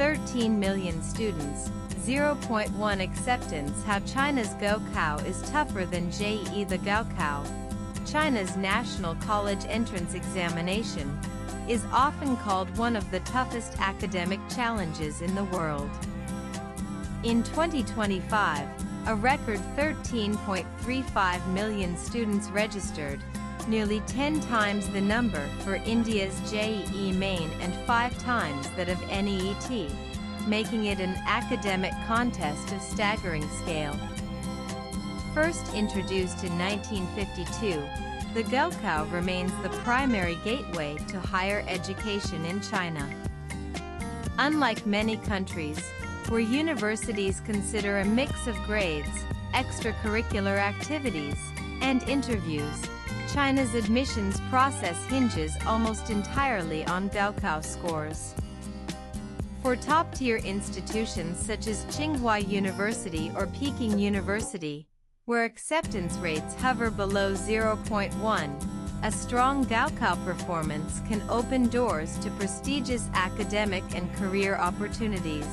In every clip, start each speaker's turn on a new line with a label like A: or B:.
A: 13 million students, 0.1 acceptance. How China's Gaokao is tougher than JEE. The Gaokao, China's national college entrance examination, is often called one of the toughest academic challenges in the world. In 2025, a record 13.35 million students registered, nearly 10 times the number for India's JEE main and 5 times that of NEET, making it an academic contest of staggering scale. First introduced in 1952, the Gaokao remains the primary gateway to higher education in China. Unlike many countries, where universities consider a mix of grades, extracurricular activities, and interviews, China's admissions process hinges almost entirely on Gaokao scores. For top-tier institutions such as Tsinghua University or Peking University, where acceptance rates hover below 0.1, a strong Gaokao performance can open doors to prestigious academic and career opportunities.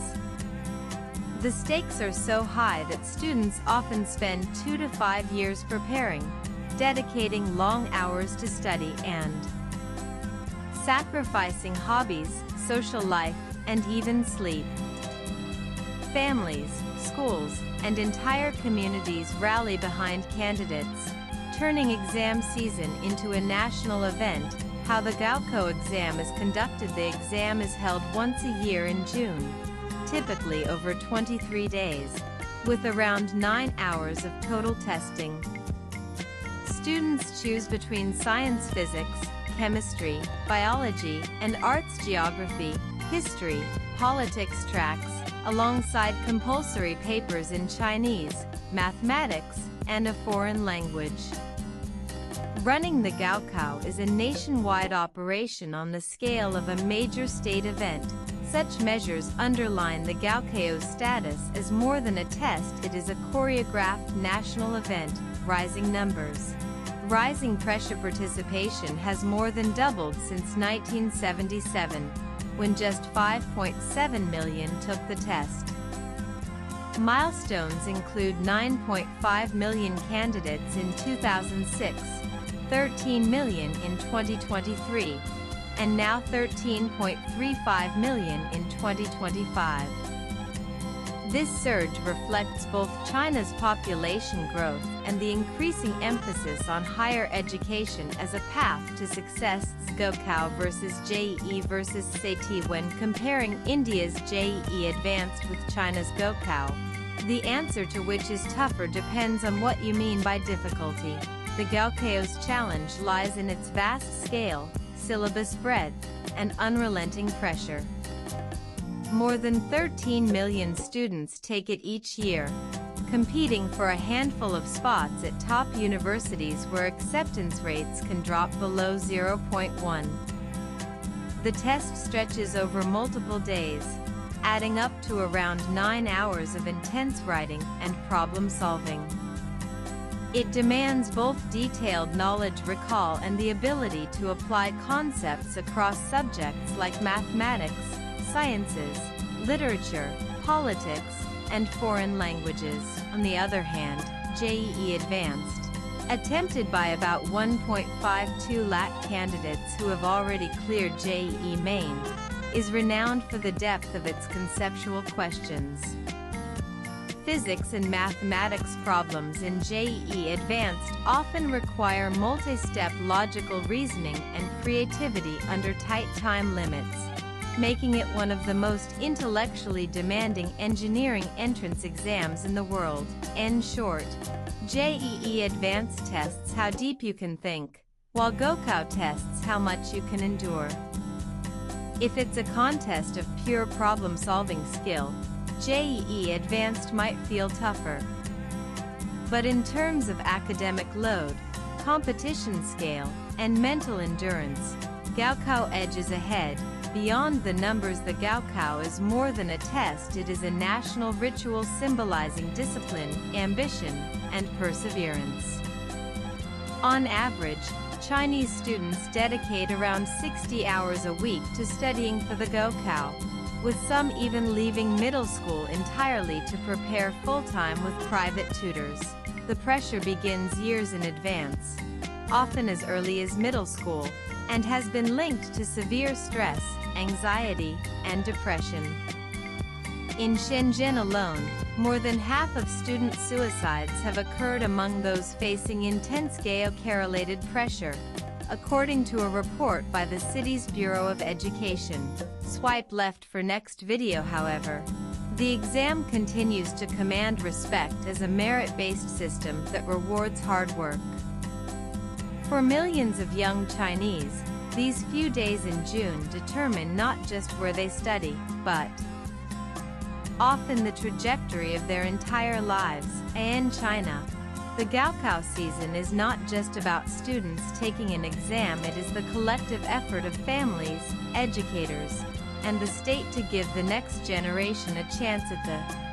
A: The stakes are so high that students often spend 2 to 5 years preparing, dedicating long hours to study and sacrificing hobbies, social life, and even sleep. Families, schools, and entire communities rally behind candidates, turning exam season into a national event. How the Gaokao exam is conducted. The exam is held once a year in June, typically over 23 days, with around 9 hours of total testing. Students choose between science, physics, chemistry, biology, and arts, geography, history, politics tracks, alongside compulsory papers in Chinese, mathematics, and a foreign language. Running the Gaokao is a nationwide operation on the scale of a major state event. Such measures underline the Gaokao's status as more than a test. It is a choreographed national event. Rising numbers. Rising pressure. Participation has more than doubled since 1977, when just 5.7 million took the test. Milestones include 9.5 million candidates in 2006, 13 million in 2023, and now 13.35 million in 2025. This surge reflects both China's population growth and the increasing emphasis on higher education as a path to success. Gaokao versus JEE versus SAT. When comparing India's JEE Advanced with China's Gaokao, the answer to which is tougher depends on what you mean by difficulty. The Gaokao's challenge lies in its vast scale, syllabus breadth, and unrelenting pressure. More than 13 million students take it each year, competing for a handful of spots at top universities where acceptance rates can drop below 0.1. The test stretches over multiple days, adding up to around 9 hours of intense writing and problem solving. It demands both detailed knowledge recall and the ability to apply concepts across subjects like mathematics, sciences, literature, politics, and foreign languages. On the other hand, JEE Advanced, attempted by about 1.52 lakh candidates who have already cleared JEE Main, is renowned for the depth of its conceptual questions. Physics and mathematics problems in JEE Advanced often require multi-step logical reasoning and creativity under tight time limits, making it one of the most intellectually demanding engineering entrance exams in the world. In short, JEE Advanced tests how deep you can think, while Gaokao tests how much you can endure. If it's a contest of pure problem-solving skill, JEE Advanced might feel tougher. But in terms of academic load, competition scale, and mental endurance, Gaokao edges ahead. Beyond the numbers, the Gaokao is more than a test. It is a national ritual symbolizing discipline, ambition, and perseverance. On average, Chinese students dedicate around 60 hours a week to studying for the Gaokao, with some even leaving middle school entirely to prepare full-time with private tutors. The pressure begins years in advance, often as early as middle school, and has been linked to severe stress, anxiety, and depression. In Shenzhen alone, more than half of student suicides have occurred among those facing intense Gaokao-related pressure, according to a report by the city's Bureau of Education. Swipe left for next video. However, the exam continues to command respect as a merit-based system that rewards hard work. For millions of young Chinese, these few days in June determine not just where they study, but often the trajectory of their entire lives. In China, the Gaokao season is not just about students taking an exam, it is the collective effort of families, educators, and the state to give the next generation a chance at the